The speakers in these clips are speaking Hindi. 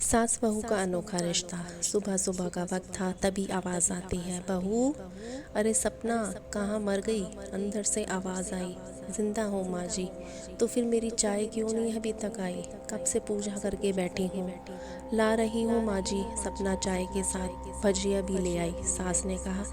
सास बहू का अनोखा रिश्ता। सुबह सुबह का वक्त था, तभी आवाज़ आती है, बहू। अरे सपना, कहाँ मर गई? अंदर से आवाज़ आई, जिंदा हूँ माँ जी। तो फिर मेरी चाय क्यों नहीं अभी तक आई? कब से पूजा करके बैठी हूँ। ला रही हूँ माँ जी। सपना चाय के साथ भजिया भी ले आई। सास ने कहा,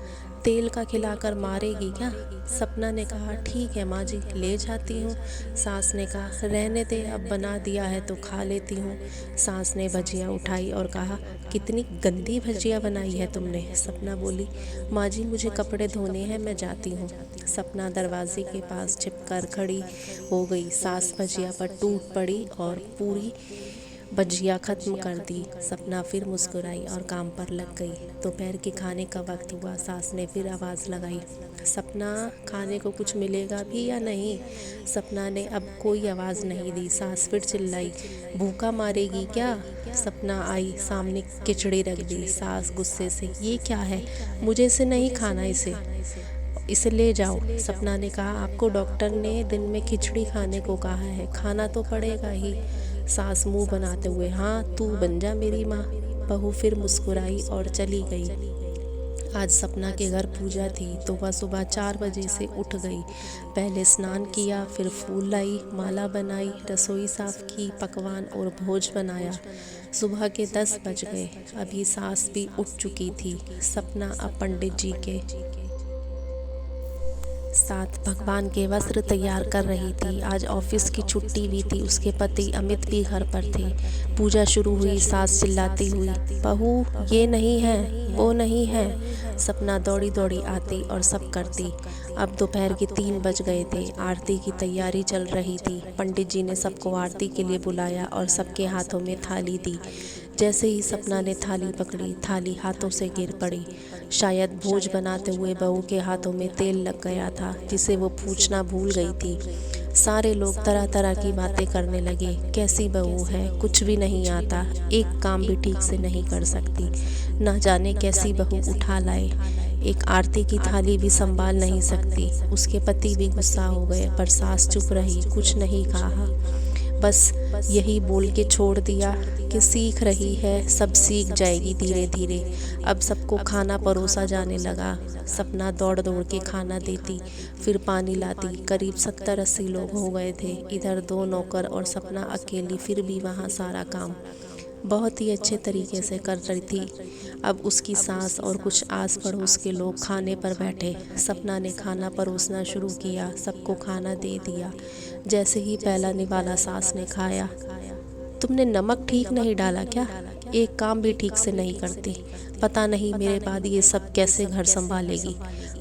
तेल का खिलाकर मारेगी क्या? सपना ने कहा, ठीक है माँ जी, ले जाती हूँ। सास ने कहा, रहने दे, अब बना दिया है तो खा लेती हूँ। सास ने भजिया उठाई और कहा, कितनी गंदी भजिया बनाई है तुमने। सपना बोली, माँ जी मुझे कपड़े धोने हैं, मैं जाती हूँ। सपना दरवाजे के पास छिपकर खड़ी हो गई। सास भजिया पर टूट पड़ी और पूरी भजिया ख़त्म कर दी। सपना फिर मुस्कुराई और काम पर लग गई। दोपहर के खाने का वक्त हुआ। सास ने फिर आवाज़ लगाई, सपना, खाने को कुछ मिलेगा भी या नहीं? सपना ने अब कोई आवाज़ नहीं दी। सास फिर चिल्लाई, भूखा मारेगी क्या? सपना आई, सामने खिचड़ी रख दी। सास गुस्से से, ये क्या है? मुझे से नहीं खाना इसे ले जाओ। सपना ने कहा, आपको डॉक्टर ने दिन में खिचड़ी खाने को कहा है, खाना तो पड़ेगा ही। सास मुंह बनाते हुए, हाँ तू बन जा मेरी माँ। बहू फिर मुस्कुराई और चली गई। आज सपना के घर पूजा थी तो वह सुबह 4 बजे से उठ गई। पहले स्नान किया, फिर फूल लाई, माला बनाई, रसोई साफ की, पकवान और भोज बनाया। सुबह के 10 बज गए। अभी सास भी उठ चुकी थी। सपना अब पंडित जी के साथ भगवान के वस्त्र तैयार कर रही थी। आज ऑफिस की छुट्टी भी थी। उसके पति अमित भी घर पर थे। पूजा शुरू हुई। सास चिल्लाती हुई, बहू, ये नहीं है, वो नहीं है। सपना दौड़ी दौड़ी आती और सब करती। अब दोपहर के 3 बज गए थे। आरती की तैयारी चल रही थी। पंडित जी ने सबको आरती के लिए बुलाया और सबके हाथों में थाली दी। जैसे ही सपना ने थाली पकड़ी, थाली हाथों से गिर पड़ी। शायद भोज बनाते हुए बहू के हाथों में तेल लग गया था, जिसे वो पूछना भूल गई थी। सारे लोग तरह तरह की बातें करने लगे। कैसी बहू है, कुछ भी नहीं आता, एक काम भी ठीक से नहीं कर सकती, ना जाने कैसी बहू उठा लाए, एक आरती की थाली भी संभाल नहीं सकती। उसके पति भी गुस्सा हो गए, पर सास चुप रही, कुछ नहीं कहा, बस यही बोल के छोड़ दिया कि सीख रही है, सब सीख जाएगी धीरे धीरे। अब सबको खाना परोसा जाने लगा। सपना दौड़ दौड़ के खाना देती, फिर पानी लाती। करीब 70-80 लोग हो गए थे। इधर 2 नौकर और सपना अकेली, फिर भी वहाँ सारा काम बहुत ही अच्छे तरीके से कर रही थी। अब उसकी सास और कुछ आस पड़ोस के लोग खाने पर बैठे। सपना ने खाना परोसना शुरू किया, सबको खाना दे दिया। जैसे ही पहला निवाला सास ने खाया, तुमने नमक ठीक नहीं डाला क्या? एक काम भी ठीक से नहीं करती, पता नहीं मेरे बाद ये सब कैसे घर संभालेगी।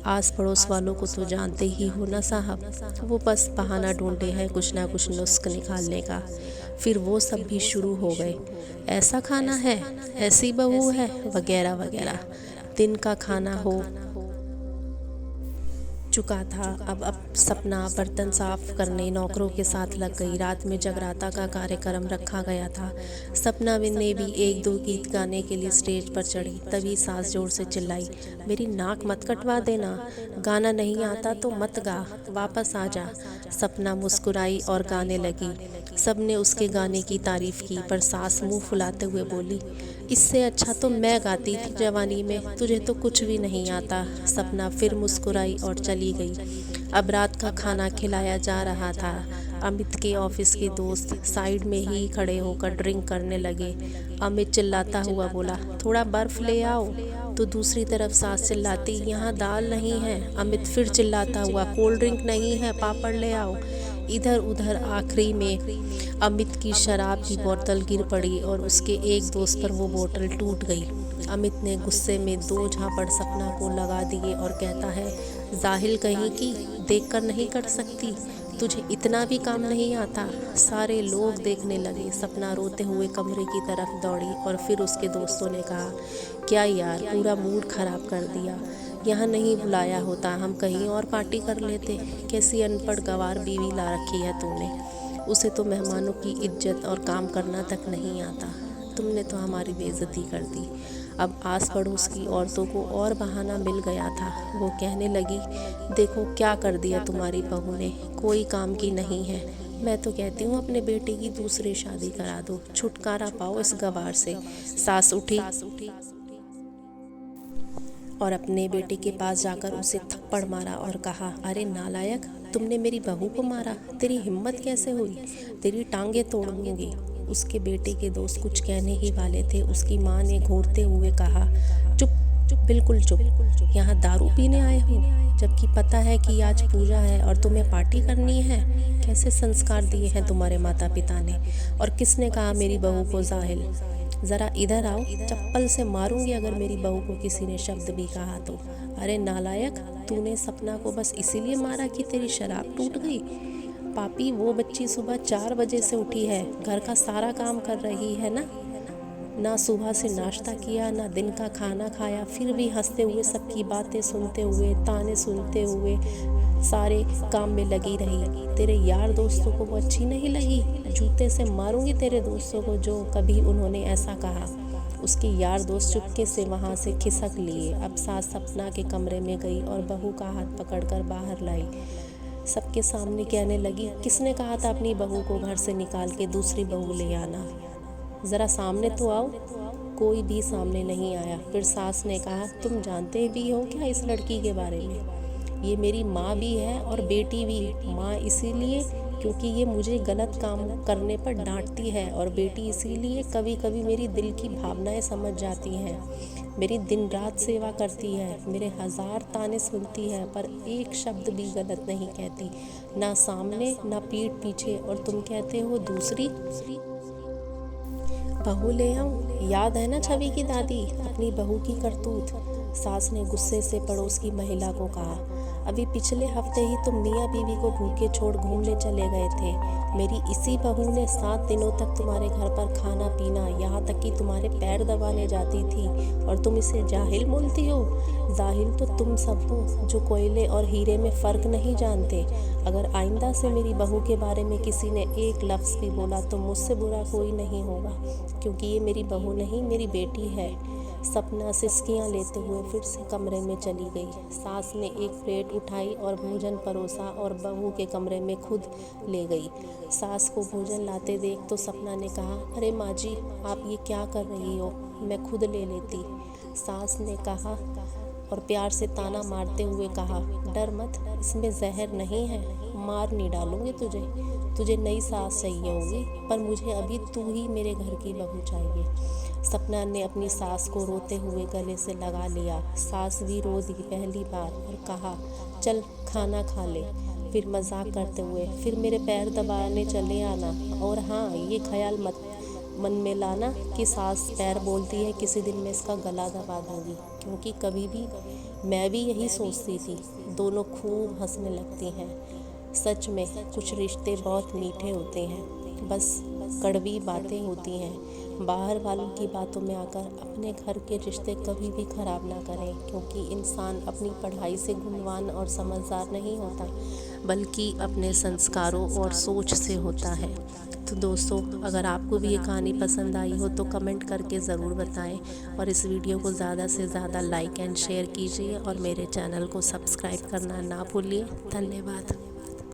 आस पड़ोस वालों को तो जानते ही हो ना साहब, वो बस बहाना ढूंढते हैं कुछ ना कुछ नुस्ख निकालने का। फिर वो सब भी शुरू हो गए, ऐसा खाना है, ऐसी बहू है, वगैरह वगैरह। दिन का खाना हो चुका था। अब सपना बर्तन साफ करने नौकरों के साथ लग गई। रात में जगराता का कार्यक्रम रखा गया था। सपना ने भी 1-2 गीत गाने के लिए स्टेज पर चढ़ी। तभी सास जोर से चिल्लाई, मेरी नाक मत कटवा देना, गाना नहीं आता तो मत गा, वापस आ जा। सपना मुस्कुराई और गाने लगी। सबने उसके गाने की तारीफ की, पर सास मुंह फुलाते हुए बोली, इससे अच्छा तो मैं गाती थी जवानी में, तुझे तो कुछ भी नहीं आता। सपना फिर मुस्कुराई और चली गई। अब रात का खाना खिलाया जा रहा था। अमित के ऑफिस के दोस्त साइड में ही खड़े होकर ड्रिंक करने लगे। अमित चिल्लाता हुआ बोला, थोड़ा बर्फ ले आओ। तो दूसरी तरफ सास चिल्लाती, यहाँ दाल नहीं है। अमित फिर चिल्लाता हुआ, कोल्ड ड्रिंक नहीं है, पापड़ ले आओ। इधर उधर आखिरी में अमित की शराब की बोतल गिर पड़ी और उसके एक दोस्त पर वो बोतल टूट गई। अमित ने गुस्से में 2 झापड़ सपना को लगा दिए और कहता है, जाहिल कहीं की, देखकर नहीं कर सकती, तुझे इतना भी काम नहीं आता। सारे लोग देखने लगे। सपना रोते हुए कमरे की तरफ दौड़ी और फिर उसके दोस्तों ने कहा, क्या यार, पूरा मूड खराब कर दिया, यहाँ नहीं बुलाया होता, हम कहीं और पार्टी कर लेते। कैसी अनपढ़ गंवार बीवी ला रखी है तूने, उसे तो मेहमानों की इज्जत और काम करना तक नहीं आता। तुमने तो हमारी बेइज्जती कर दी। अब आस पड़ोस की औरतों को और बहाना मिल गया था। वो कहने लगी, देखो क्या कर दिया तुम्हारी बहू ने, कोई काम की नहीं है, मैं तो कहती हूँ अपने बेटे की दूसरी शादी करा दो, छुटकारा पाओ इस गवार से। सास उठी और अपने बेटे के पास जाकर उसे थप्पड़ मारा और कहा, अरे नालायक, तुमने मेरी बहू को मारा, तेरी हिम्मत कैसे हुई, तेरी टांगे तोड़ दूंगी। उसके बेटे के दोस्त कुछ कहने ही वाले थे, उसकी माँ ने घूरते हुए कहा, चुप चुप, बिल्कुल चुप, यहाँ दारू पीने आए हो, जबकि पता है कि आज पूजा है और तुम्हें पार्टी करनी है। कैसे संस्कार दिए हैं तुम्हारे माता पिता ने, और किसने कहा मेरी बहू को जाहिल। ज़रा इधर आओ, चप्पल से मारूंगी अगर मेरी बहू को किसी ने शब्द भी कहा तो। अरे नालायक, तूने सपना को बस इसीलिए मारा कि तेरी शराब टूट गई। पापी, वो बच्ची सुबह 4 बजे से उठी है, घर का सारा काम कर रही है ना सुबह से नाश्ता किया, ना दिन का खाना खाया, फिर भी हंसते हुए सबकी बातें सुनते हुए, ताने सुनते हुए सारे काम में लगी रही। तेरे यार दोस्तों को वो अच्छी नहीं लगी? जूते से मारूंगी तेरे दोस्तों को जो कभी उन्होंने ऐसा कहा। उसके यार दोस्त चुपके से वहाँ से खिसक लिए। अब सास सपना के कमरे में गई और बहू का हाथ पकड़कर बाहर लाई। सबके सामने कहने लगी, किसने कहा था अपनी बहू को घर से निकाल के दूसरी बहू ले आना? ज़रा सामने तो आओ। कोई भी सामने नहीं आया। फिर सास ने कहा, तुम जानते भी हो क्या इस लड़की के बारे में? ये मेरी माँ भी है और बेटी भी। माँ इसीलिए क्योंकि ये मुझे गलत काम करने पर डांटती है, और बेटी इसीलिए कभी कभी मेरी दिल की भावनाएं समझ जाती हैं। मेरी दिन रात सेवा करती है, मेरे 1000 ताने सुनती है, पर एक शब्द भी गलत नहीं कहती, ना सामने ना पीठ पीछे। और तुम कहते हो दूसरी बहू ले आऊं? याद है ना छवि की दादी, अपनी बहू की करतूत। सास ने गुस्से से पड़ोस की महिला को कहा, अभी पिछले हफ्ते ही तुम मियाँ बीवी को भूखे छोड़ घूमने चले गए थे। मेरी इसी बहू ने 7 दिनों तक तुम्हारे घर पर खाना पीना, यहाँ तक कि तुम्हारे पैर दबाने जाती थी, और तुम इसे जाहिल बोलती हो? जाहिल तो तुम सब हो जो कोयले और हीरे में फ़र्क नहीं जानते। अगर आइंदा से मेरी बहू के बारे में किसी ने एक लफ्ज़ भी बोला तो मुझसे बुरा कोई नहीं होगा, क्योंकि ये मेरी बहू नहीं, मेरी बेटी है। सपना सिसकियाँ लेते हुए फिर से कमरे में चली गई। सास ने एक प्लेट उठाई और भोजन परोसा और बहू के कमरे में खुद ले गई। सास को भोजन लाते देख तो सपना ने कहा, अरे माँ जी, आप ये क्या कर रही हो, मैं खुद ले लेती। सास ने कहा और प्यार से ताना मारते हुए कहा, डर मत, इसमें जहर नहीं है, मार नहीं डालूंगी तुझे नई सास चाहिए होगी, पर मुझे अभी तू ही मेरे घर की बहू चाहिए। सपना ने अपनी सास को रोते हुए गले से लगा लिया। सास भी रो दी पहली बार और कहा, चल खाना खा ले। फिर मजाक करते हुए, फिर मेरे पैर दबाने चले आना, और हाँ, ये ख्याल मत मन में लाना कि सास पैर बोलती है किसी दिन मैं इसका गला दबा दूंगी, क्योंकि कभी भी मैं भी यही सोचती थी। दोनों खूब हंसने लगती हैं। सच में कुछ रिश्ते बहुत मीठे होते हैं, बस कड़वी बातें होती हैं। बाहर वालों की बातों में आकर अपने घर के रिश्ते कभी भी ख़राब ना करें, क्योंकि इंसान अपनी पढ़ाई से गुणवान और समझदार नहीं होता, बल्कि अपने संस्कारों और सोच से होता है। तो दोस्तों, अगर आपको भी ये कहानी पसंद आई हो तो कमेंट करके ज़रूर बताएं, और इस वीडियो को ज़्यादा से ज़्यादा लाइक एंड शेयर कीजिए, और मेरे चैनल को सब्सक्राइब करना ना भूलिए। धन्यवाद।